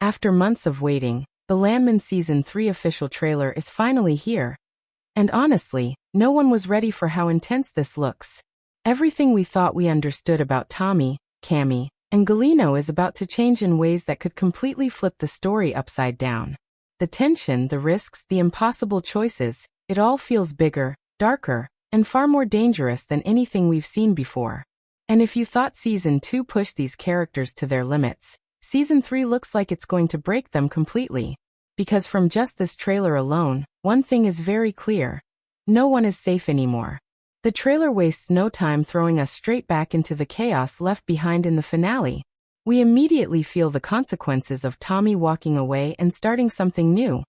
After months of waiting, the Landman Season 3 official trailer is finally here. And honestly, no one was ready for how intense this looks. Everything we thought we understood about Tommy, Cammy, and Galeno is about to change in ways that could completely flip the story upside down. The tension, the risks, the impossible choices, it all feels bigger, darker, and far more dangerous than anything we've seen before. And if you thought Season 2 pushed these characters to their limits, Season 3 looks like it's going to break them completely. Because from just this trailer alone, one thing is very clear. No one is safe anymore. The trailer wastes no time throwing us straight back into the chaos left behind in the finale. We immediately feel the consequences of Tommy walking away and starting something new.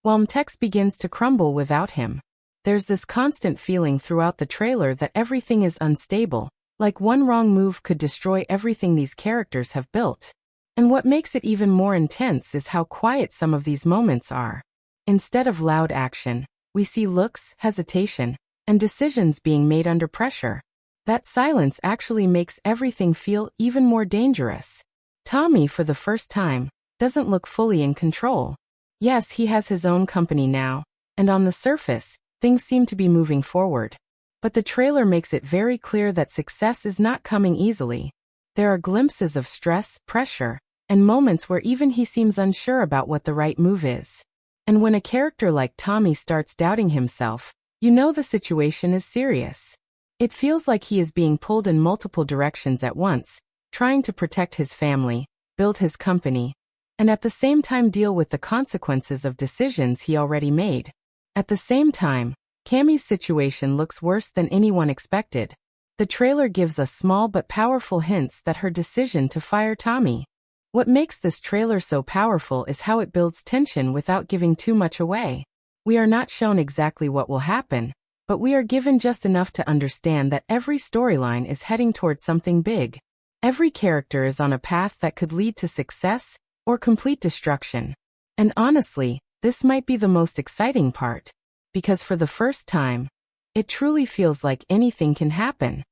While Mtex begins to crumble without him. There's this constant feeling throughout the trailer that everything is unstable, like one wrong move could destroy everything these characters have built. And what makes it even more intense is how quiet some of these moments are. Instead of loud action, we see looks, hesitation, and decisions being made under pressure. That silence actually makes everything feel even more dangerous. Tommy, for the first time, doesn't look fully in control. Yes, he has his own company now, and on the surface, things seem to be moving forward. But the trailer makes it very clear that success is not coming easily. There are glimpses of stress, pressure, and moments where even he seems unsure about what the right move is. And when a character like Tommy starts doubting himself, you know the situation is serious. It feels like he is being pulled in multiple directions at once, trying to protect his family, build his company, and at the same time deal with the consequences of decisions he already made. At the same time, Cammy's situation looks worse than anyone expected. The trailer gives us small but powerful hints that her decision to fire Tommy. What makes this trailer so powerful is how it builds tension without giving too much away. We are not shown exactly what will happen, but we are given just enough to understand that every storyline is heading towards something big. Every character is on a path that could lead to success or complete destruction. And honestly, this might be the most exciting part, because for the first time, it truly feels like anything can happen.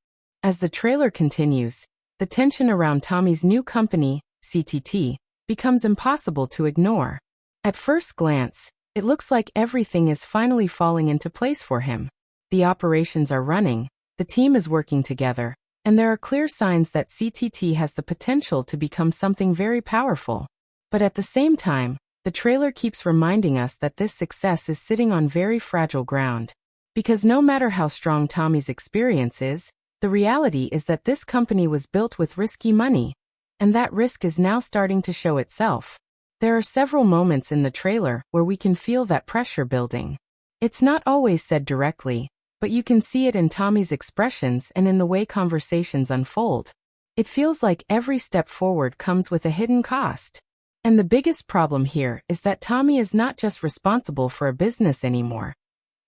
As the trailer continues, the tension around Tommy's new company, CTT, becomes impossible to ignore. At first glance, it looks like everything is finally falling into place for him. The operations are running, the team is working together, and there are clear signs that CTT has the potential to become something very powerful. But at the same time, the trailer keeps reminding us that this success is sitting on very fragile ground. Because no matter how strong Tommy's experience is, the reality is that this company was built with risky money. And that risk is now starting to show itself. There are several moments in the trailer where we can feel that pressure building. It's not always said directly, but you can see it in Tommy's expressions and in the way conversations unfold. It feels like every step forward comes with a hidden cost. And the biggest problem here is that Tommy is not just responsible for a business anymore.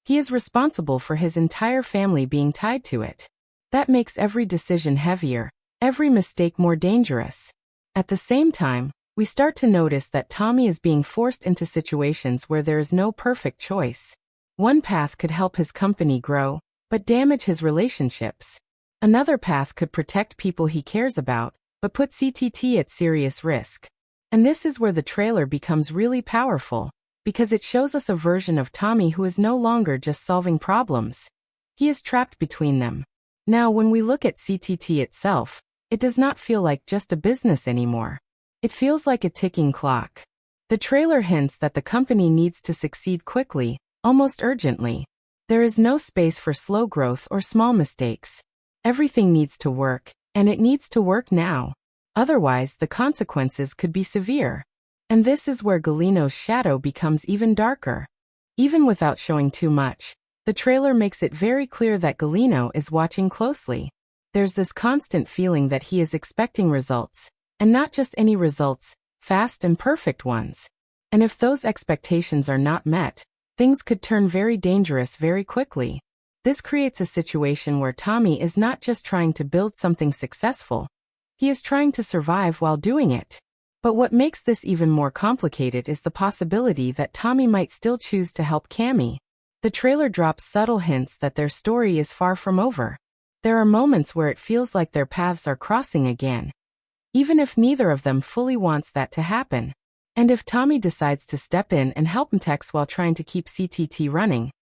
He is responsible for his entire family being tied to it. That makes every decision heavier, every mistake more dangerous. At the same time, we start to notice that Tommy is being forced into situations where there is no perfect choice. One path could help his company grow, but damage his relationships. Another path could protect people he cares about, but put CTT at serious risk. And this is where the trailer becomes really powerful, because it shows us a version of Tommy who is no longer just solving problems. He is trapped between them. Now, when we look at CTT itself, it does not feel like just a business anymore. It feels like a ticking clock. The trailer hints that the company needs to succeed quickly, almost urgently. There is no space for slow growth or small mistakes. Everything needs to work, and it needs to work now. Otherwise, the consequences could be severe. And this is where Galeno's shadow becomes even darker. Even without showing too much, the trailer makes it very clear that Galeno is watching closely. There's this constant feeling that he is expecting results, and not just any results, fast and perfect ones. And if those expectations are not met, things could turn very dangerous very quickly. This creates a situation where Tommy is not just trying to build something successful. He is trying to survive while doing it. But what makes this even more complicated is the possibility that Tommy might still choose to help Cammy. The trailer drops subtle hints that their story is far from over. There are moments where it feels like their paths are crossing again. Even if neither of them fully wants that to happen. And if Tommy decides to step in and help Mtex while trying to keep CTT running,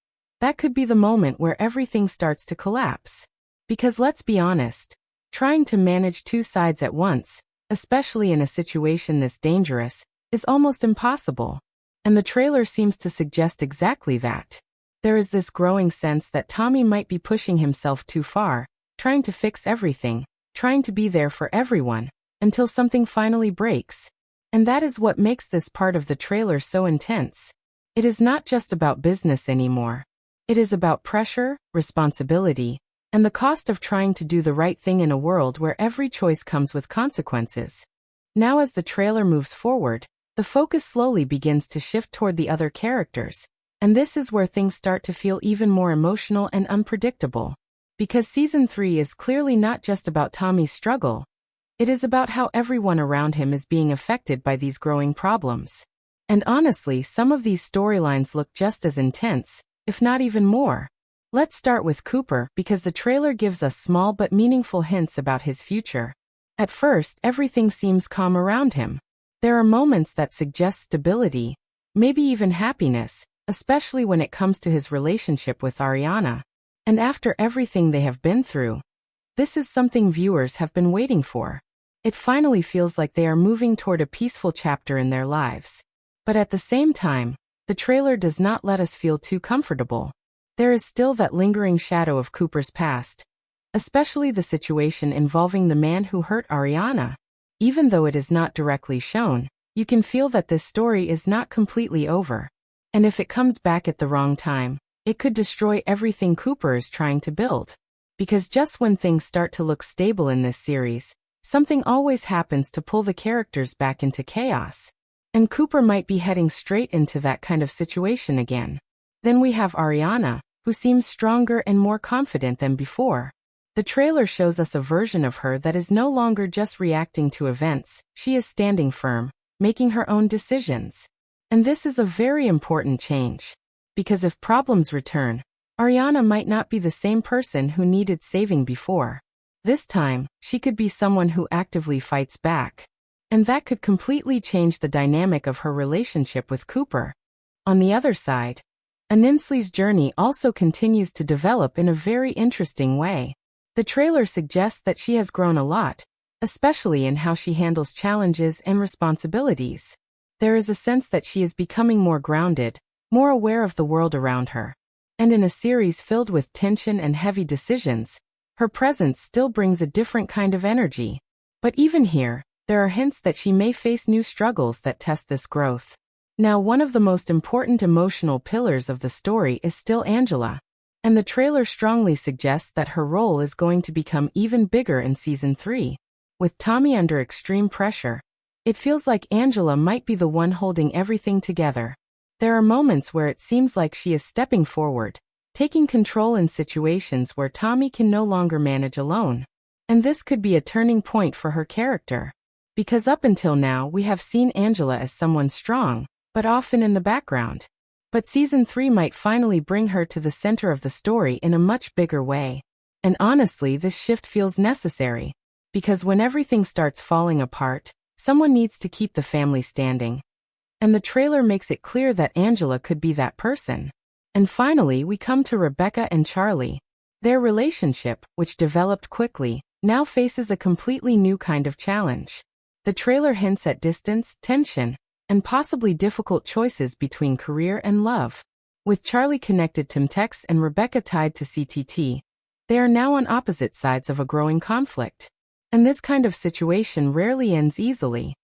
that could be the moment where everything starts to collapse. Because let's be honest, trying to manage two sides at once, especially in a situation this dangerous, is almost impossible. And the trailer seems to suggest exactly that. There is this growing sense that Tommy might be pushing himself too far, trying to fix everything, trying to be there for everyone, until something finally breaks. And that is what makes this part of the trailer so intense. It is not just about business anymore. It is about pressure, responsibility, and the cost of trying to do the right thing in a world where every choice comes with consequences. Now as the trailer moves forward, the focus slowly begins to shift toward the other characters, and this is where things start to feel even more emotional and unpredictable. Because Season 3 is clearly not just about Tommy's struggle. It is about how everyone around him is being affected by these growing problems. And honestly, some of these storylines look just as intense, if not even more. Let's start with Cooper because the trailer gives us small but meaningful hints about his future. At first, everything seems calm around him. There are moments that suggest stability, maybe even happiness, especially when it comes to his relationship with Ariana. And after everything they have been through, this is something viewers have been waiting for. It finally feels like they are moving toward a peaceful chapter in their lives. But at the same time, the trailer does not let us feel too comfortable. There is still that lingering shadow of Cooper's past, especially the situation involving the man who hurt Ariana. Even though it is not directly shown, you can feel that this story is not completely over. And if it comes back at the wrong time, it could destroy everything Cooper is trying to build. Because just when things start to look stable in this series, something always happens to pull the characters back into chaos. And Cooper might be heading straight into that kind of situation again. Then we have Ariana, who seems stronger and more confident than before. The trailer shows us a version of her that is no longer just reacting to events, she is standing firm, making her own decisions. And this is a very important change. Because if problems return, Ariana might not be the same person who needed saving before. This time, she could be someone who actively fights back. And that could completely change the dynamic of her relationship with Cooper. On the other side, Aninsley's journey also continues to develop in a very interesting way. The trailer suggests that she has grown a lot, especially in how she handles challenges and responsibilities. There is a sense that she is becoming more grounded, more aware of the world around her. And in a series filled with tension and heavy decisions, her presence still brings a different kind of energy. But even here, there are hints that she may face new struggles that test this growth. Now, one of the most important emotional pillars of the story is still Angela. And the trailer strongly suggests that her role is going to become even bigger in Season 3. With Tommy under extreme pressure, it feels like Angela might be the one holding everything together. There are moments where it seems like she is stepping forward, taking control in situations where Tommy can no longer manage alone. And this could be a turning point for her character. Because up until now we have seen Angela as someone strong, but often in the background. But Season 3 might finally bring her to the center of the story in a much bigger way. And honestly, this shift feels necessary. Because when everything starts falling apart, someone needs to keep the family standing. And the trailer makes it clear that Angela could be that person. And finally, we come to Rebecca and Charlie. Their relationship, which developed quickly, now faces a completely new kind of challenge. The trailer hints at distance, tension, and possibly difficult choices between career and love. With Charlie connected to Mtex and Rebecca tied to CTT, they are now on opposite sides of a growing conflict. And this kind of situation rarely ends easily.